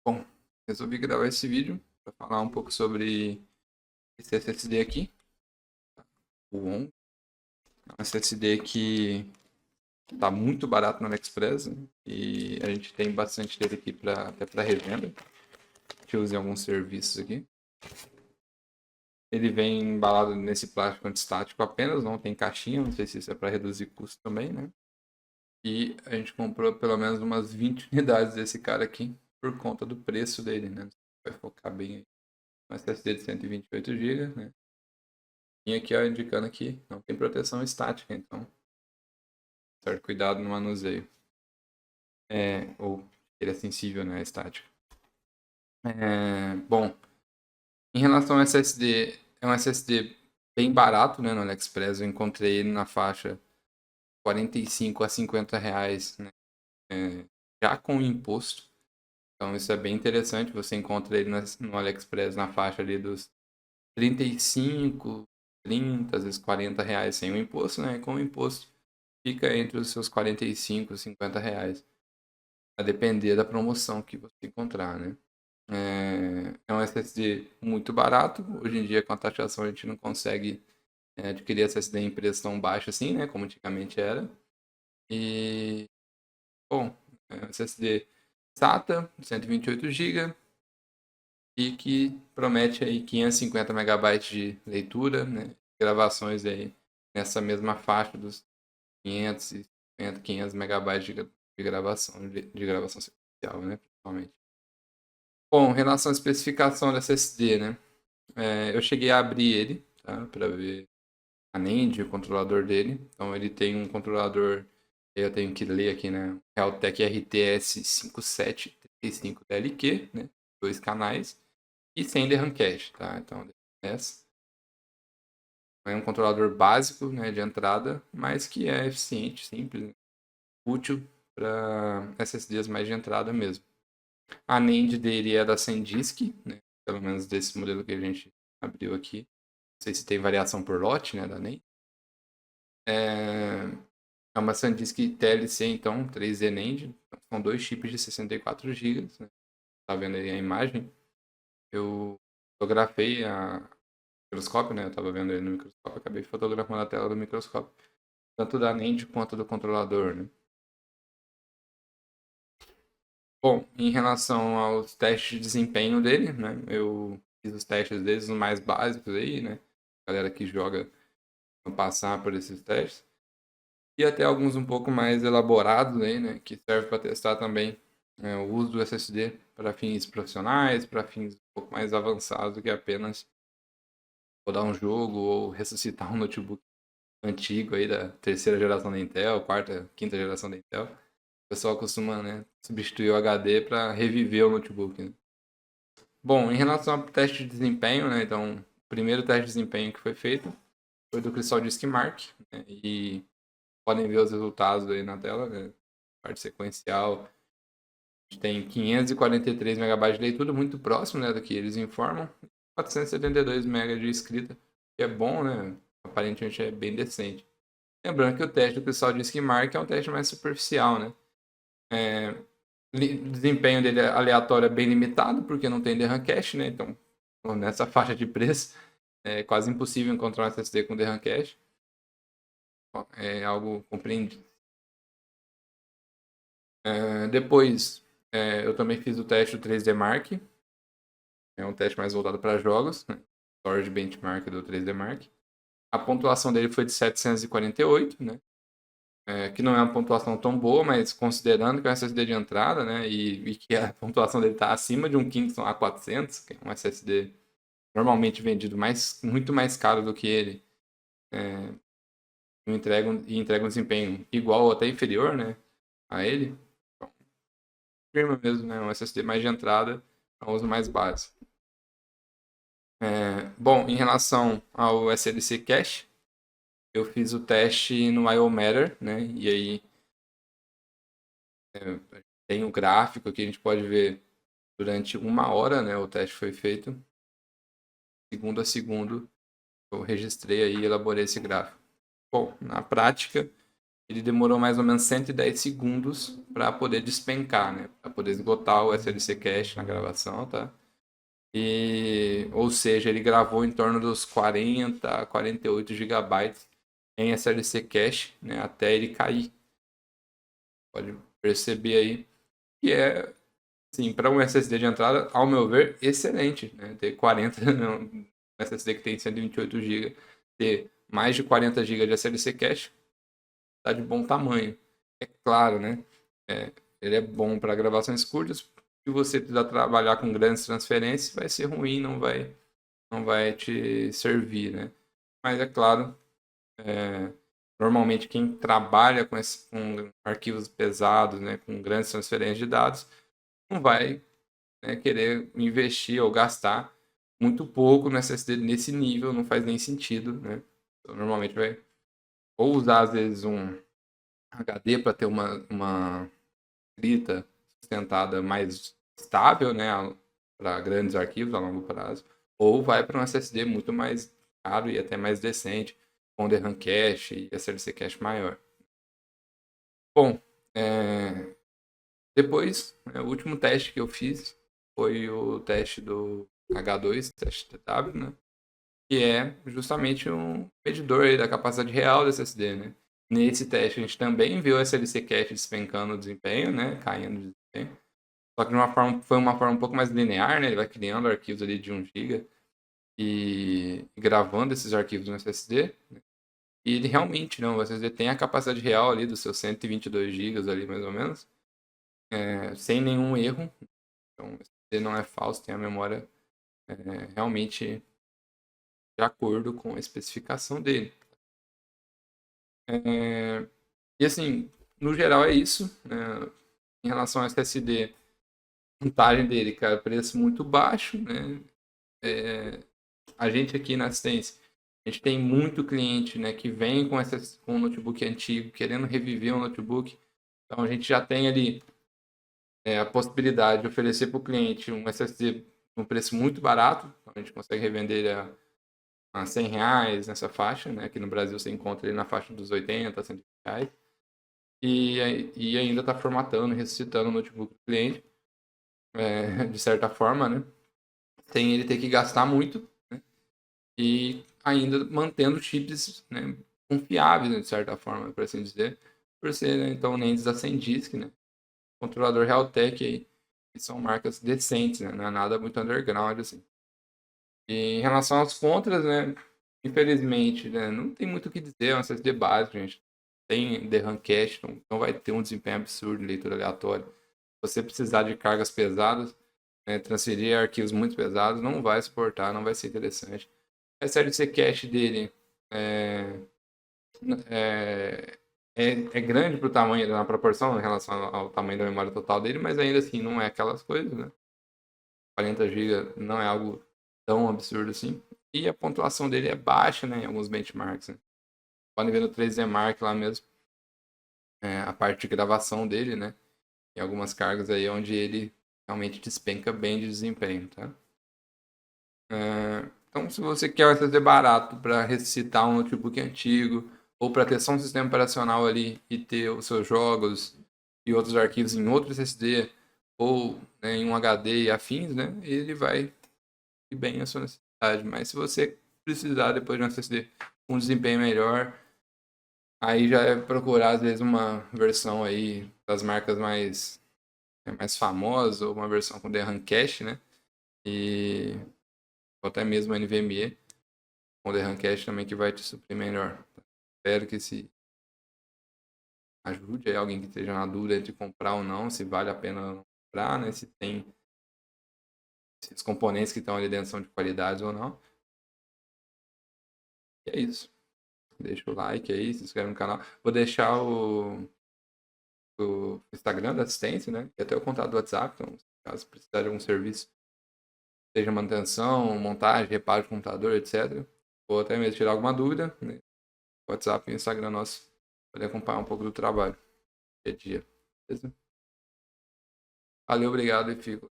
Bom, resolvi gravar esse vídeo para falar um pouco sobre esse SSD aqui, o ON. É um SSD que está muito barato no AliExpress, né? E a gente tem bastante dele aqui até para revenda. Deixa eu usar alguns serviços aqui. Ele vem embalado nesse plástico antistático apenas, não tem caixinha, não sei se isso é para reduzir custo também, né? E a gente comprou pelo menos umas 20 unidades desse cara aqui por conta do preço dele, né? Vai focar bem aí. Um SSD de 128 GB, né? E aqui, ó, indicando que não tem proteção estática, então, certo cuidado no manuseio. Ou ele é sensível, né, à estática. Bom, em relação ao SSD, é um SSD bem barato, né, no AliExpress. Eu encontrei ele na faixa 45 a 50 reais, né, já com imposto. Então isso é bem interessante. Você encontra ele no AliExpress na faixa ali dos 35, 30, às vezes 40 reais sem o imposto, né? Com o imposto fica entre os seus 45 e 50 reais. A depender da promoção que você encontrar, né? É um SSD muito barato. Hoje em dia, com a taxação, a gente não consegue adquirir SSD em preço tão baixo assim, né? Como antigamente era. E, bom, SSD SATA, 128 GB, e que promete aí 550 megabytes de leitura, né? Gravações aí nessa mesma faixa dos 550, 500 megabytes de gravação sequencial, né? Principalmente. Bom, em relação à especificação da SSD, né? Eu cheguei a abrir ele, tá? Para ver a NAND, o controlador dele. Então ele tem um controlador, eu tenho que ler aqui, né? Realtek RTS 5735DLQ, né? 2 canais e sem DRAM cache, tá? Então é um controlador básico, né, de entrada, mas que é eficiente, simples, né? Útil para SSDs mais de entrada mesmo. A NAND dele é da SanDisk, né? Pelo menos desse modelo que a gente abriu aqui. Não sei se tem variação por lote, né, da NAND. É uma SanDisk TLC, então, 3D NAND. São dois chips de 64 GB, né? Tá vendo aí a imagem? Eu fotografei a microscópio, né? Eu tava vendo aí no microscópio, acabei fotografando a tela do microscópio. Tanto da NAND quanto do controlador, né? Bom, em relação aos testes de desempenho dele, né? Eu fiz os testes deles, os mais básicos aí, né? Galera que joga vão passar por esses testes. E até alguns um pouco mais elaborados aí, né? Que serve para testar também o uso do SSD para fins profissionais, para fins um pouco mais avançados do que apenas rodar um jogo ou ressuscitar um notebook antigo aí da terceira geração da Intel, quarta, quinta geração da Intel. O pessoal costuma, né, substituir o HD para reviver o notebook, né? Bom, em relação ao teste de desempenho, né, então, o primeiro teste de desempenho que foi feito foi do Crystal Disk Mark, né, e podem ver os resultados aí na tela, né, parte sequencial. A gente tem 543 MB de leitura, muito próximo, né, do que eles informam, 472 MB de escrita, que é bom, né, aparentemente é bem decente. Lembrando que o teste do Crystal Disk Mark é um teste mais superficial, né? O desempenho dele é aleatório, é bem limitado, porque não tem DRAM cache, né? Então, nessa faixa de preço, é quase impossível encontrar um SSD com DRAM cache. É algo compreendido. Depois, eu também fiz o teste do 3D Mark. É um teste mais voltado para jogos, né? Storage Benchmark do 3D Mark. A pontuação dele foi de 748, né? Que não é uma pontuação tão boa, mas considerando que é um SSD de entrada, né, e que a pontuação dele está acima de um Kingston A400, que é um SSD normalmente vendido muito mais caro do que ele, entrega um desempenho igual ou até inferior, né, a ele, então, firma mesmo, né, um SSD mais de entrada, é um uso mais básico. Bom, em relação ao SLC Cache, eu fiz o teste no IOMatter, né, e aí tem um gráfico que a gente pode ver durante 1 hora, né, o teste foi feito. Segundo a segundo, eu registrei aí e elaborei esse gráfico. Bom, na prática, ele demorou mais ou menos 110 segundos para poder despencar, né? Para poder esgotar o SLC Cache na gravação, tá? Ou seja, ele gravou em torno dos 40 a 48 gigabytes em SLC Cache, né? Até ele cair. Pode perceber aí que é, assim, para um SSD de entrada, ao meu ver, excelente, né? Ter 40, um SSD que tem 128 GB, ter mais de 40 GB de SLC Cache, tá de bom tamanho. É claro, né? Ele é bom para gravações curtas. Se você precisar trabalhar com grandes transferências, vai ser ruim, não vai te servir, né? Mas é claro, normalmente quem trabalha com arquivos pesados, né, com grandes transferências de dados, não vai, né, querer investir ou gastar muito pouco no SSD nesse nível, não faz nem sentido, né? Então, normalmente vai ou usar às vezes um HD para ter uma escrita sustentada mais estável, né, para grandes arquivos a longo prazo, ou vai para um SSD muito mais caro e até mais decente, com DRAM cache e SLC cache maior. Bom, depois, né, o último teste que eu fiz foi o teste do H2, teste TW, né, que é justamente um medidor aí da capacidade real do SSD, né. Nesse teste a gente também viu o SLC cache despencando o desempenho, né, caindo de desempenho. Só que foi uma forma um pouco mais linear, né? Ele vai criando arquivos ali de 1 GB e gravando esses arquivos no SSD. Né? E ele realmente, não, o SSD tem a capacidade real ali dos seus 122 GB ali, mais ou menos, sem nenhum erro. Então, o SSD não é falso, tem a memória realmente de acordo com a especificação dele. E assim, no geral é isso. Né? Em relação ao SSD, a vantagem dele, cara, preço muito baixo, né? A gente aqui na assistência, a gente tem muito cliente, né, que vem com um notebook antigo, querendo reviver um notebook. Então a gente já tem ali a possibilidade de oferecer para o cliente um SSD num preço muito barato. Então, a gente consegue revender ele a R$100 nessa faixa, né? Aqui no Brasil você encontra ele na faixa dos 80, R$100. E ainda está formatando, ressuscitando o notebook do cliente, de certa forma, né? Sem ele ter que gastar muito, né? E ainda mantendo chips, né, confiáveis, né, de certa forma, por assim dizer, por ser, né, então, NAND da SanDisk, né, controlador Realtek aí, que são marcas decentes, né, não é nada muito underground, assim. E em relação aos contras, né, infelizmente, né, não tem muito o que dizer, é um SSD básico, gente. Tem DRAM cache, não vai ter um desempenho absurdo de leitura aleatória. Se você precisar de cargas pesadas, né, transferir arquivos muito pesados, não vai suportar, não vai ser interessante. A SLC cache dele é, é grande para o tamanho, na proporção em relação ao tamanho da memória total dele, mas ainda assim não é aquelas coisas, né? 40 GB não é algo tão absurdo assim. E a pontuação dele é baixa, né? Em alguns benchmarks. Né? Podem ver no 3D Mark lá mesmo, a parte de gravação dele, né? Em algumas cargas aí onde ele realmente despenca bem de desempenho, tá? Então, se você quer um SSD barato para ressuscitar um notebook antigo, ou para ter só um sistema operacional ali e ter os seus jogos e outros arquivos em outro SSD, ou né, em um HD e afins, né, ele vai ir bem a sua necessidade. Mas se você precisar depois de um SSD com um desempenho melhor, aí já é procurar às vezes uma versão aí das marcas mais famosas, ou uma versão com DRAM cache, né, ou até mesmo NVMe, com DRAM cache também que vai te suprir melhor. Espero que se ajude aí alguém que esteja na dúvida entre comprar ou não, se vale a pena comprar, né? Se tem se os componentes que estão ali dentro são de qualidade ou não. E é isso. Deixa o like aí, se inscreve no canal. Vou deixar o Instagram da assistência, né? E até o contato do WhatsApp, então, caso precisar de algum serviço, seja manutenção, montagem, reparo de computador, etc. Ou até mesmo tirar alguma dúvida, né? WhatsApp e Instagram nosso, para acompanhar um pouco do trabalho. Dia a dia. Beleza? Valeu, obrigado e fico.